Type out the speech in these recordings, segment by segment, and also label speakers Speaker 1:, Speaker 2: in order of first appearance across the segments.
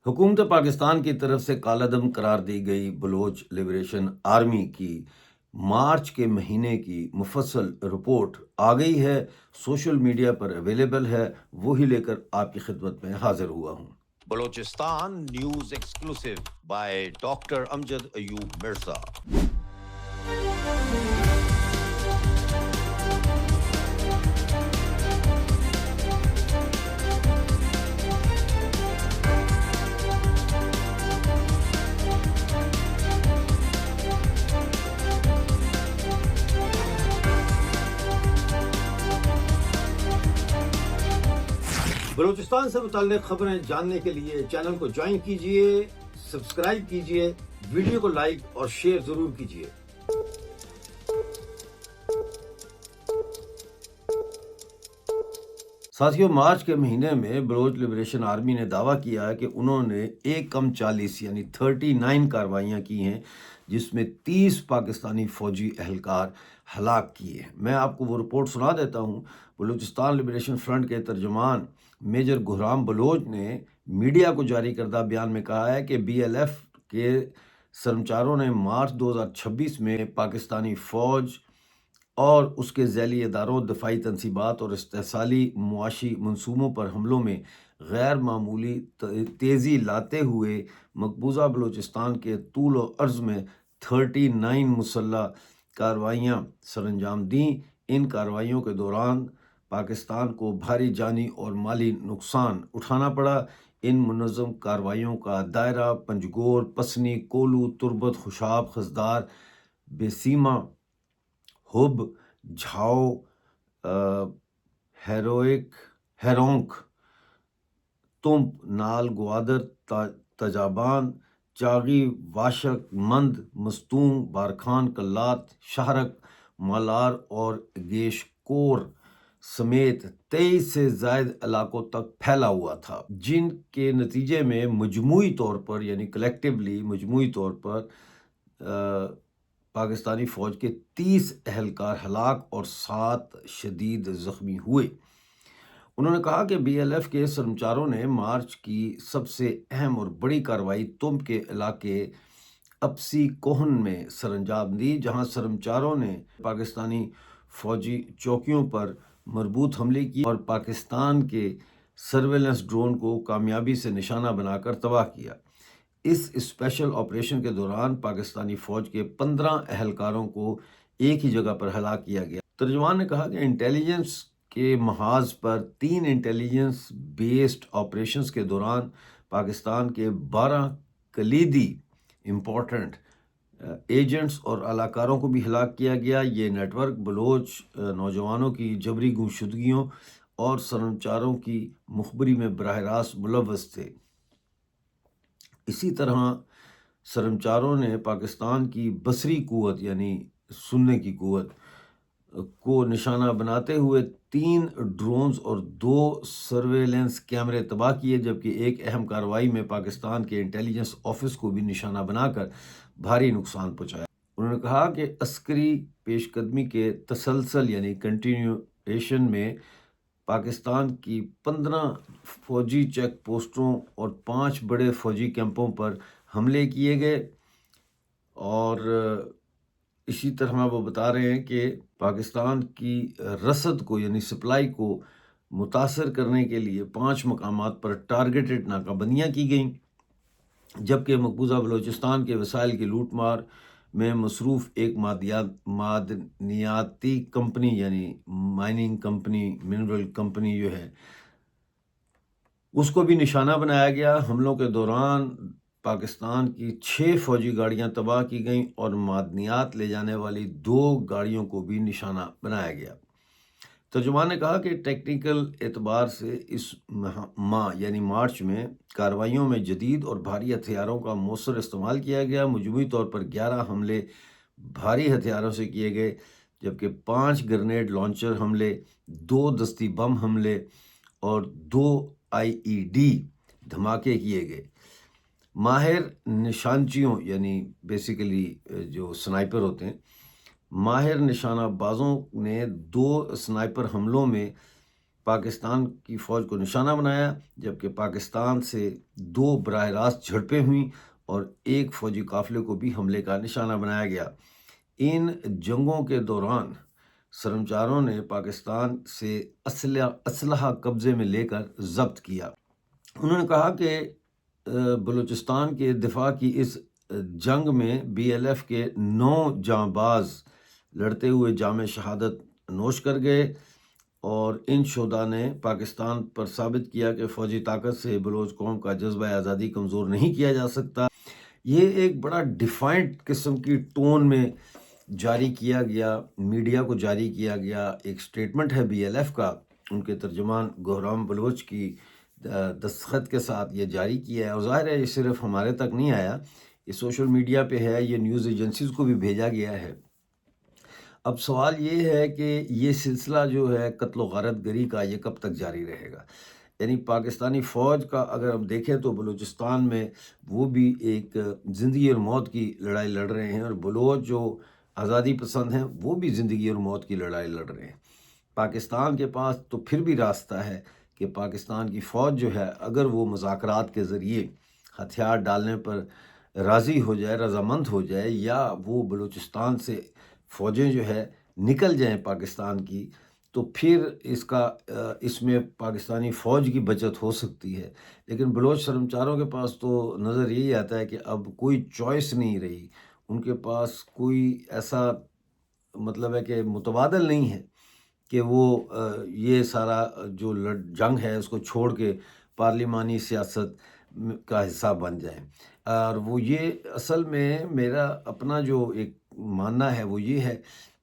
Speaker 1: حکومت پاکستان کی طرف سے کالعدم قرار دی گئی بلوچ لبریشن آرمی کی مارچ کے مہینے کی مفصل رپورٹ آ گئی ہے، سوشل میڈیا پر اویلیبل ہے، وہی لے کر آپ کی خدمت میں حاضر ہوا ہوں۔ Balochistan news exclusive by doctor Amjad Ayub Mirza. Balochistan سے متعلق خبریں جاننے کے لیے چینل کو جوائن کیجئے، سبسکرائب کیجئے، ویڈیو کو لائک اور شیئر ضرور کیجئے۔ ساتھیوں، مارچ کے مہینے میں بلوچ لبریشن آرمی نے دعویٰ کیا ہے کہ انہوں نے 1+40 یعنی 39 کارروائیاں کی ہیں، جس میں 30 پاکستانی فوجی اہلکار ہلاک کیے ہیں۔ میں آپ کو وہ رپورٹ سنا دیتا ہوں۔ بلوچستان لبریشن فرنٹ کے ترجمان میجر گہرام بلوچ نے میڈیا کو جاری کردہ بیان میں کہا ہے کہ بی ایل ایف کے سرمچاروں نے مارچ 2026 میں پاکستانی فوج اور اس کے ذیلی اداروں، دفاعی تنصیبات اور استحصالی معاشی منصوبوں پر حملوں میں غیر معمولی تیزی لاتے ہوئے مقبوضہ بلوچستان کے طول و عرض میں 39 مسلح کارروائیاں سر انجام دیں۔ ان کارروائیوں کے دوران پاکستان کو بھاری جانی اور مالی نقصان اٹھانا پڑا۔ ان منظم کارروائیوں کا دائرہ پنجگور، پسنی، کولو، تربت، خوشاب، خزدار، بیسیما، ہب، جھاؤ، ہیرونک، تمپ، نال، گوادر، تجابان، چاغی، واشک، مند، مستونگ، بارکھان، کلات، شہرک، مالار اور گیش کور سمیت 23 سے زائد علاقوں تک پھیلا ہوا تھا، جن کے نتیجے میں مجموعی طور پر یعنی کلیکٹیولی مجموعی طور پر پاکستانی فوج کے 30 اہلکار ہلاک اور 7 شدید زخمی ہوئے۔ انہوں نے کہا کہ بی ایل ایف کے سرمچاروں نے مارچ کی سب سے اہم اور بڑی کارروائی تمب کے علاقے اپسی کوہن میں سر انجام دی، جہاں سرمچاروں نے پاکستانی فوجی چوکیوں پر مربوط حملے کیے اور پاکستان کے سرویلنس ڈرون کو کامیابی سے نشانہ بنا کر تباہ کیا۔ اس اسپیشل آپریشن کے دوران پاکستانی فوج کے 15 اہلکاروں کو ایک ہی جگہ پر ہلاک کیا گیا۔ ترجمان نے کہا کہ انٹیلیجنس کے محاذ پر 3 انٹیلیجنس بیسڈ آپریشنز کے دوران پاکستان کے 12 کلیدی امپورٹنٹ ایجنٹس اور اہلکاروں کو بھی ہلاک کیا گیا۔ یہ نیٹ ورک بلوچ نوجوانوں کی جبری گمشدگیوں اور سرمچاروں کی مخبری میں براہ راست ملوث تھے۔ اسی طرح سرمچاروں نے پاکستان کی بصری قوت یعنی سننے کی قوت کو نشانہ بناتے ہوئے 3 ڈرونز اور 2 سرویلنس کیمرے تباہ کیے، جبکہ ایک اہم کارروائی میں پاکستان کے انٹیلیجنس آفس کو بھی نشانہ بنا کر بھاری نقصان پہنچایا۔ انہوں نے کہا کہ عسکری پیش قدمی کے تسلسل یعنی کنٹینیویشن میں پاکستان کی 15 فوجی چیک پوسٹوں اور 5 بڑے فوجی کیمپوں پر حملے کیے گئے، اور اسی طرح وہ بتا رہے ہیں کہ پاکستان کی رسد کو یعنی سپلائی کو متاثر کرنے کے لیے 5 مقامات پر ٹارگیٹڈ ناکہ بندیاں کی گئیں، جبکہ مقبوضہ بلوچستان کے وسائل کی لوٹ مار میں مصروف ایک معدنیاتی کمپنی یعنی مائننگ کمپنی، منرل کمپنی جو ہے، اس کو بھی نشانہ بنایا گیا۔ حملوں کے دوران پاکستان کی 6 فوجی گاڑیاں تباہ کی گئیں اور معدنیات لے جانے والی 2 گاڑیوں کو بھی نشانہ بنایا گیا۔ ترجمان نے کہا کہ ٹیکنیکل اعتبار سے اس ماہ یعنی مارچ میں کارروائیوں میں جدید اور بھاری ہتھیاروں کا مؤثر استعمال کیا گیا۔ مجموعی طور پر 11 حملے بھاری ہتھیاروں سے کیے گئے، جبکہ 5 گرنیڈ لانچر حملے، 2 دستی بم حملے اور 2 IED دھماکے کیے گئے۔ ماہر نشانچیوں یعنی بیسیکلی جو سنائپر ہوتے ہیں، ماہر نشانہ بازوں نے 2 سنائپر حملوں میں پاکستان کی فوج کو نشانہ بنایا، جبکہ پاکستان سے 2 براہ راست جھڑپیں ہوئیں اور ایک فوجی قافلے کو بھی حملے کا نشانہ بنایا گیا۔ ان جنگوں کے دوران سرمچاروں نے پاکستان سے اسلحہ قبضے میں لے کر ضبط کیا۔ انہوں نے کہا کہ بلوچستان کے دفاع کی اس جنگ میں بی ایل ایف کے 9 جانباز لڑتے ہوئے جام شہادت نوش کر گئے، اور ان شہداء نے پاکستان پر ثابت کیا کہ فوجی طاقت سے بلوچ قوم کا جذبہ آزادی کمزور نہیں کیا جا سکتا۔ یہ ایک بڑا ڈیفائنٹ قسم کی ٹون میں جاری کیا گیا، میڈیا کو جاری کیا گیا ایک سٹیٹمنٹ ہے بی ایل ایف کا۔ ان کے ترجمان گہرام بلوچ کی دستخط کے ساتھ یہ جاری کیا ہے، اور ظاہر ہے یہ صرف ہمارے تک نہیں آیا، یہ سوشل میڈیا پہ ہے، یہ نیوز ایجنسیز کو بھی بھیجا گیا ہے۔ اب سوال یہ ہے کہ یہ سلسلہ جو ہے قتل و غارت گری کا، یہ کب تک جاری رہے گا؟ یعنی پاکستانی فوج کا اگر ہم دیکھیں تو بلوچستان میں وہ بھی ایک زندگی اور موت کی لڑائی لڑ رہے ہیں، اور بلوچ جو آزادی پسند ہیں وہ بھی زندگی اور موت کی لڑائی لڑ رہے ہیں۔ پاکستان کے پاس تو پھر بھی راستہ ہے کہ پاکستان کی فوج جو ہے اگر وہ مذاکرات کے ذریعے ہتھیار ڈالنے پر راضی ہو جائے، رضامند ہو جائے، یا وہ بلوچستان سے فوجیں جو ہے نکل جائیں پاکستان کی، تو پھر اس میں پاکستانی فوج کی بچت ہو سکتی ہے۔ لیکن بلوچ شرمچاروں کے پاس تو نظر یہی آتا ہے کہ اب کوئی چوائس نہیں رہی، ان کے پاس کوئی ایسا مطلب ہے کہ متبادل نہیں ہے کہ وہ یہ سارا جو جنگ ہے اس کو چھوڑ کے پارلیمانی سیاست کا حصہ بن جائیں۔ اور وہ یہ اصل میں میرا اپنا جو ایک ماننا ہے وہ یہ ہے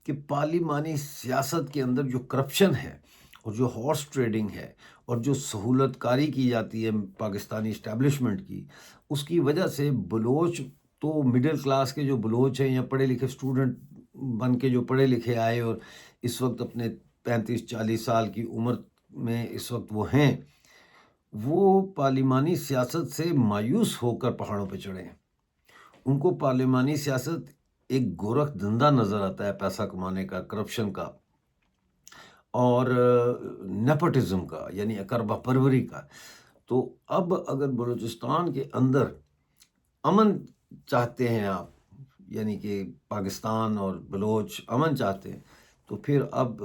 Speaker 1: کہ پارلیمانی سیاست کے اندر جو کرپشن ہے اور جو ہارس ٹریڈنگ ہے اور جو سہولت کاری کی جاتی ہے پاکستانی اسٹیبلشمنٹ کی، اس کی وجہ سے بلوچ تو مڈل کلاس کے جو بلوچ ہیں یا پڑھے لکھے اسٹوڈنٹ بن کے جو پڑھے لکھے آئے اور اس وقت اپنے 35-40 سال کی عمر میں اس وقت وہ ہیں، وہ پارلیمانی سیاست سے مایوس ہو کر پہاڑوں پہ چڑھے ہیں۔ ان کو پارلیمانی سیاست ایک گورکھ دھندا نظر آتا ہے، پیسہ کمانے کا، کرپشن کا اور نیپوٹزم کا، یعنی اقربا پروری کا۔ تو اب اگر بلوچستان کے اندر امن چاہتے ہیں آپ، یعنی کہ پاکستان اور بلوچ امن چاہتے ہیں، تو پھر اب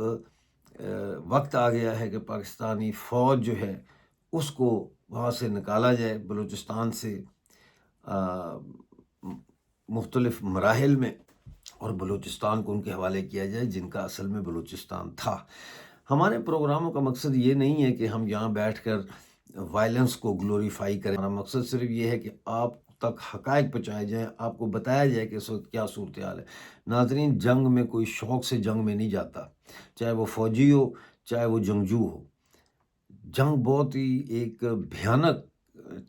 Speaker 1: وقت آ گیا ہے کہ پاکستانی فوج جو ہے اس کو وہاں سے نکالا جائے، بلوچستان سے مختلف مراحل میں، اور بلوچستان کو ان کے حوالے کیا جائے جن کا اصل میں بلوچستان تھا۔ ہمارے پروگراموں کا مقصد یہ نہیں ہے کہ ہم یہاں بیٹھ کر وائلنس کو گلوریفائی کریں، ہمارا مقصد صرف یہ ہے کہ آپ تک حقائق پہنچائے جائیں، آپ کو بتایا جائے کہ اس وقت کیا صورتحال ہے۔ ناظرین، جنگ میں کوئی شوق سے جنگ میں نہیں جاتا، چاہے وہ فوجی ہو چاہے وہ جنگجو ہو۔ جنگ بہت ہی ایک بھیانک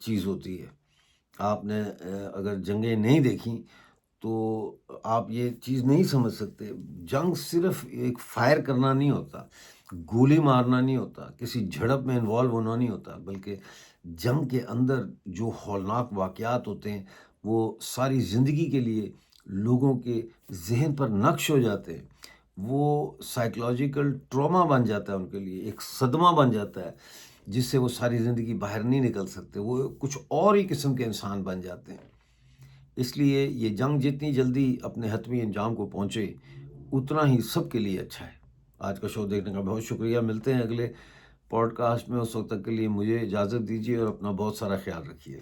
Speaker 1: چیز ہوتی ہے۔ آپ نے اگر جنگیں نہیں دیکھیں تو آپ یہ چیز نہیں سمجھ سکتے۔ جنگ صرف ایک فائر کرنا نہیں ہوتا، گولی مارنا نہیں ہوتا، کسی جھڑپ میں انوالو ہونا نہیں ہوتا، بلکہ جنگ کے اندر جو ہولناک واقعات ہوتے ہیں وہ ساری زندگی کے لیے لوگوں کے ذہن پر نقش ہو جاتے ہیں۔ وہ سائیکلوجیکل ٹراما بن جاتا ہے ان کے لیے، ایک صدمہ بن جاتا ہے جس سے وہ ساری زندگی باہر نہیں نکل سکتے، وہ کچھ اور ہی قسم کے انسان بن جاتے ہیں۔ اس لیے یہ جنگ جتنی جلدی اپنے حتمی انجام کو پہنچے اتنا ہی سب کے لیے اچھا ہے۔ آج کا شو دیکھنے کا بہت شکریہ، ملتے ہیں اگلے پوڈ کاسٹ میں، اس وقت تک کے لیے مجھے اجازت دیجیے اور اپنا بہت سارا خیال رکھیے۔